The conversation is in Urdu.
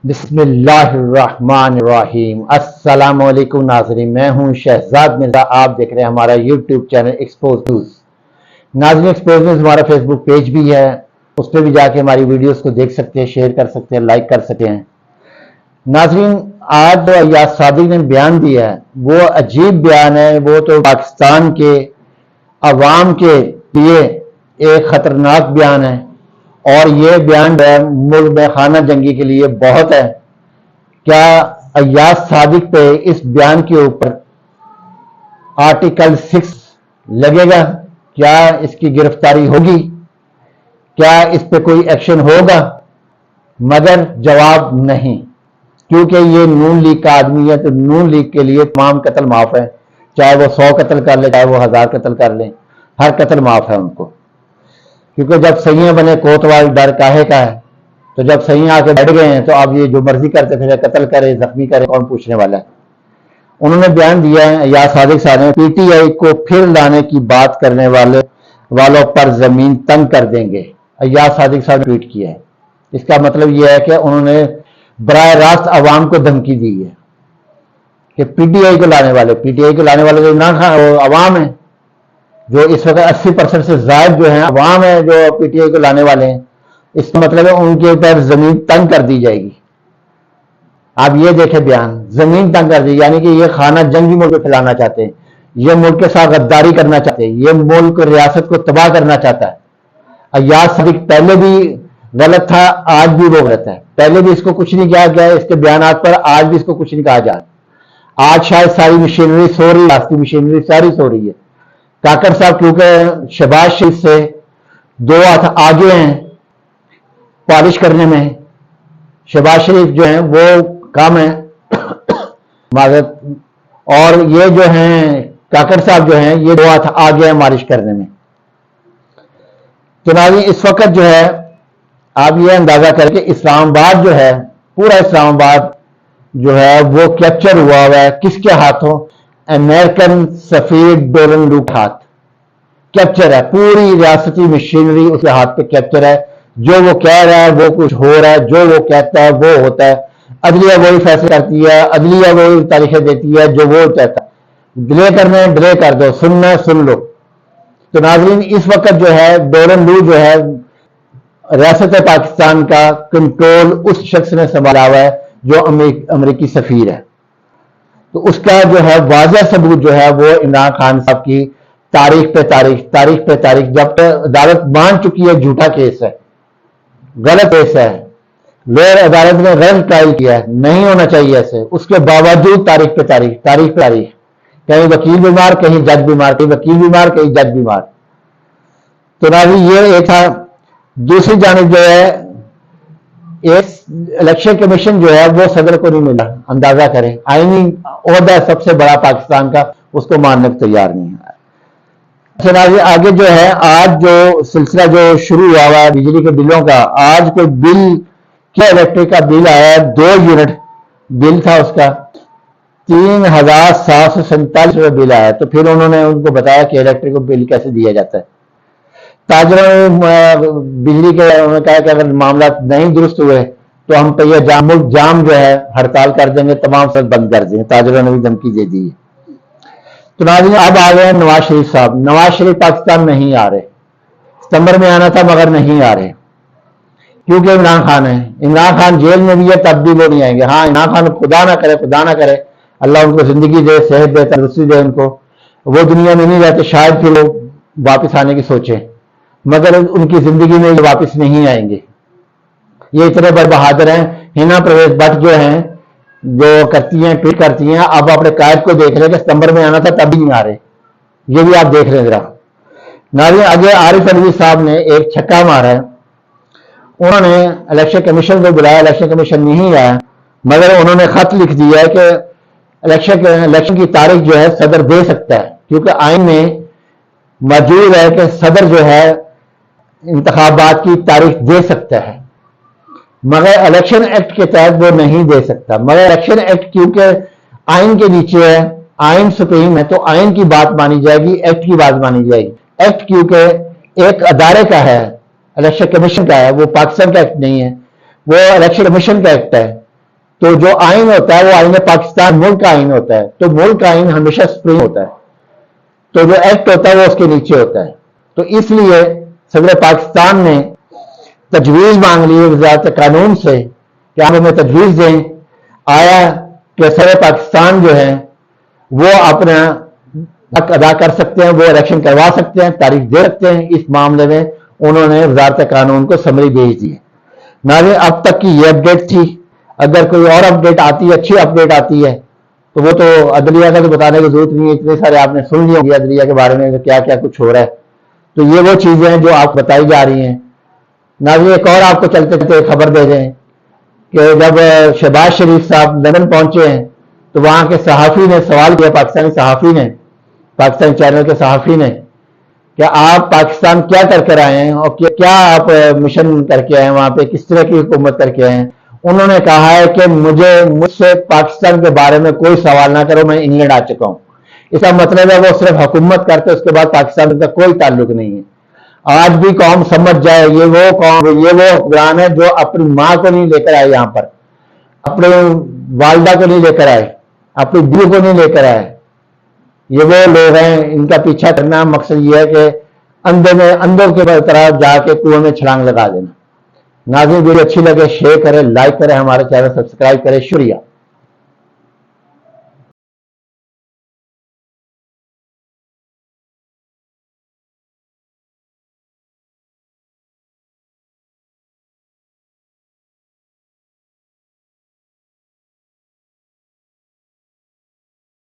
بسم اللہ الرحمن الرحیم۔ السلام علیکم ناظرین، میں ہوں شہزاد مرزا، آپ دیکھ رہے ہیں ہمارا یوٹیوب چینل ایکسپوز نیوز۔ ناظرین، ایکسپوز نیوز ہمارا فیس بک پیج بھی ہے، اس پہ بھی جا کے ہماری ویڈیوز کو دیکھ سکتے ہیں، شیئر کر سکتے ہیں، لائک کر سکتے ہیں۔ ناظرین، آج جو ایاز صادق نے بیان دیا ہے وہ عجیب بیان ہے، وہ تو پاکستان کے عوام کے لیے ایک خطرناک بیان ہے، اور یہ بیان ملک میں خانہ جنگی کے لیے بہت ہے۔ کیا ایاز صادق پہ اس بیان کے اوپر آرٹیکل 6 لگے گا؟ کیا اس کی گرفتاری ہوگی؟ کیا اس پہ کوئی ایکشن ہوگا؟ مگر جواب نہیں، کیونکہ یہ نون لیگ کا آدمی ہے، تو نون لیگ کے لیے تمام قتل معاف ہے، چاہے وہ 100 قتل کر لے، چاہے وہ 1000 قتل کر لیں، ہر قتل معاف ہے ان کو۔ کیونکہ جب سیاں بنے کوتوال ڈر کاہے کا ہے، تو جب سیاں آ کے بیٹھ گئے ہیں تو اب یہ جو مرضی کرتے پھر قتل کرے زخمی کرے، کون پوچھنے والا ہے۔ انہوں نے بیان دیا ہے ایاز صادق صاحب نے، پی ٹی آئی کو پھر لانے کی بات کرنے والوں پر زمین تنگ کر دیں گے، ایاز صادق صاحب نے ٹویٹ کیا ہے۔ اس کا مطلب یہ ہے کہ انہوں نے براہ راست عوام کو دھمکی دی ہے کہ پی ٹی آئی کو لانے والے جو عوام ہیں، جو اس وقت 80% سے زائد جو ہیں عوام ہیں جو پی ٹی آئی کو لانے والے ہیں، اس کا مطلب ہے ان کے اوپر زمین تنگ کر دی جائے گی۔ آپ یہ دیکھیں بیان، زمین تنگ کر دی، یعنی کہ یہ خانہ جنگی ملک پھیلانا چاہتے ہیں، یہ ملک کے ساتھ غداری کرنا چاہتے ہیں، یہ ملک ریاست کو تباہ کرنا چاہتا ہے۔ ایاز صادق پہلے بھی غلط تھا، آج بھی وہ غلط ہے، پہلے بھی اس کو کچھ نہیں کہا گیا اس کے بیانات پر، آج بھی اس کو کچھ نہیں کہا جا رہا۔ آج شاید ساری مشینری سو رہی ہے، آستی مشینری ساری سو رہی ہے۔ کاکڑ صاحب کیونکہ شہباز شریف سے 2 ہاتھ آگے ہیں پالش کرنے میں، شہباز شریف جو ہیں وہ کام ہے معذرت، اور یہ جو ہیں کاکڑ صاحب جو ہیں یہ 2 ہاتھ آگے ہیں مالش کرنے میں۔ تو ناظرین، اس وقت جو ہے آپ یہ اندازہ کر کے اسلام آباد جو ہے، پورا اسلام آباد جو ہے وہ کیپچر ہوا ہے کس کے ہاتھوں؟ امریکن سفیر ڈولن لو کے ہاتھ کیپچر ہے، پوری ریاستی مشینری اس کے ہاتھ پہ کیپچر ہے۔ جو وہ کہہ رہا ہے وہ کچھ ہو رہا ہے، جو وہ کہتا ہے وہ ہوتا ہے، عدلیہ وہی فیصلہ کرتی ہے، عدلیہ وہی تاریخیں دیتی ہے جو وہ کہتا ہے۔ ڈیلے کرنا ہے ڈیلے کر دو، سننا ہے سن لو۔ تو ناظرین، اس وقت جو ہے ڈولن لو جو ہے ریاست پاکستان کا کنٹرول اس شخص نے سنبھالا ہوا ہے جو امریکی سفیر ہے۔ تو اس کا جو ہے واضح ثبوت جو ہے وہ عمران خان صاحب کی تاریخ پہ تاریخ جب عدالت مان چکی ہے جھوٹا کیس ہے، غلط کیس ہے، لوئر عدالت نے غلط قائل کیا ہے، نہیں ہونا چاہیے ایسے، اس کے باوجود تاریخ پہ تاریخ، کہیں وکیل بیمار، کہیں جج بیمار، کہیں وکیل بیمار، کہیں جج بیمار۔ تو ناظرین، یہ ایک تھا۔ دوسری جانب جو ہے الیکشن کمیشن جو ہے وہ صدر کو نہیں ملا، اندازہ کریں، آئینی عہدہ سب سے بڑا پاکستان کا، اس کو ماننے کو تیار نہیں ہے۔ آگے جو ہے آج جو سلسلہ جو شروع ہوا ہے بجلی کے بلوں کا، آج کوئی بل کیا الیکٹرک کا بل آیا ہے، 2 یونٹ بل تھا اس کا، 3747 روپے بل آیا۔ تو پھر انہوں نے ان کو بتایا کہ الیکٹرک کو بل کیسے دیا جاتا ہے۔ تاجروں نے بجلی کے انہوں نے کہا کہ اگر معاملات نہیں درست ہوئے تو ہم پہ یہ ملک جام جو ہے ہڑتال کر دیں گے، تمام سب بند کر دیں گے، تاجروں نے بھی دھمکی دے دی ہے۔ تو ناظرین، اب آ گئے نواز شریف صاحب۔ نواز شریف پاکستان نہیں آ رہے، ستمبر میں آنا تھا مگر نہیں آ رہے، کیونکہ عمران خان ہے، عمران خان جیل میں بھی ہے تب بھی وہ نہیں آئیں گے۔ ہاں، عمران خان خدا نہ کرے اللہ ان کو زندگی دے، صحت دے، تندرستی دے، ان کو وہ دنیا میں نہیں رہتے، شاید پھر وہ واپس آنے کی سوچیں، مگر ان کی زندگی میں یہ واپس نہیں آئیں گے۔ یہ اتنے بڑے بہادر ہیں۔ ہنا پرویز بٹ جو ہیں، جو کرتی ہیں ٹویٹ کرتی ہیں، اب اپنے قائد کو دیکھ رہے کہ ستمبر میں آنا تھا تب بھی نہیں آ رہے، یہ بھی آپ دیکھ رہے ہیں ذرا۔ ناظرین، آگے عارف علوی صاحب نے ایک چھکا مارا ہے، انہوں نے الیکشن کمیشن کو بلایا، الیکشن کمیشن نہیں آیا، مگر انہوں نے خط لکھ دیا ہے کہ الیکشن کی تاریخ جو ہے صدر دے سکتا ہے، کیونکہ آئین میں موجود ہے کہ صدر جو ہے انتخابات کی تاریخ دے سکتا ہے، مگر الیکشن ایکٹ کے تحت وہ نہیں دے سکتا۔ مگر الیکشن ایکٹ کیونکہ آئین کے نیچے ہے، آئین سپریم ہے، تو آئین کی بات مانی جائے گی، ایکٹ کی بات مانی جائے گی۔ ایکٹ کیونکہ ایک ادارے کا ہے، الیکشن کمیشن کا ہے، وہ پاکستان کا ایکٹ نہیں ہے، وہ الیکشن کمیشن کا ایکٹ ہے۔ تو جو آئین ہوتا ہے وہ آئین پاکستان ملک کا آئین ہوتا ہے، تو ملک کا آئین ہمیشہ سپریم ہوتا ہے، تو جو ایکٹ ہوتا ہے وہ اس کے نیچے ہوتا ہے. تو اس لیے صدر پاکستان نے تجویز مانگ لی وزارت قانون سے کہ آپ ہمیں تجویز دیں. آیا کہ صدر پاکستان جو ہے وہ اپنا حق ادا کر سکتے ہیں، وہ الیکشن کروا سکتے ہیں، تاریخ دے سکتے ہیں. اس معاملے میں انہوں نے وزارت قانون کو سمری بھیج دی ہے. ناظرین، اب تک کی یہ اپڈیٹ تھی. اگر کوئی اور اپڈیٹ آتی ہے، اچھی اپڈیٹ آتی ہے، تو وہ تو عدلیہ کا تو بتانے کی ضرورت نہیں ہے، اتنے سارے آپ نے سن لی ہوگی عدلیہ کے بارے میں کیا کیا کچھ ہو رہا ہے. تو یہ وہ چیزیں ہیں جو آپ بتائی جا رہی ہیں. ناظرین، ایک اور آپ کو چلتے چلتے خبر دے دیں کہ جب شہباز شریف صاحب لندن پہنچے ہیں تو وہاں کے صحافی نے سوال کیا، پاکستانی صحافی نے، پاکستانی چینل کے صحافی نے، کہ آپ پاکستان کیا کر کر آئے ہیں اور کیا آپ مشن کر کے آئے ہیں وہاں پہ، کس طرح کی حکومت کر کے آئے ہیں. انہوں نے کہا ہے کہ مجھ سے پاکستان کے بارے میں کوئی سوال نہ کرو، میں انگلینڈ آ چکا ہوں. اس کا مطلب ہے وہ صرف حکومت کرتے، اس کے بعد پاکستان کا کوئی تعلق نہیں ہے. آج بھی قوم سمجھ جائے، یہ وہ قوم، یہ وہ حکمران ہے جو اپنی ماں کو نہیں لے کر آئے یہاں پر، اپنے والدہ کو نہیں لے کر آئے، اپنی بیوی کو نہیں لے کر آئے. یہ وہ لوگ ہیں، ان کا پیچھا کرنا مقصد یہ ہے کہ اندھوں کے طرح جا کے کنویں میں چھلانگ لگا دینا. ناظرین، ویڈیو اچھی لگے شیئر کریں، لائک کریں، ہمارے چینل سبسکرائب کریں. شکریہ.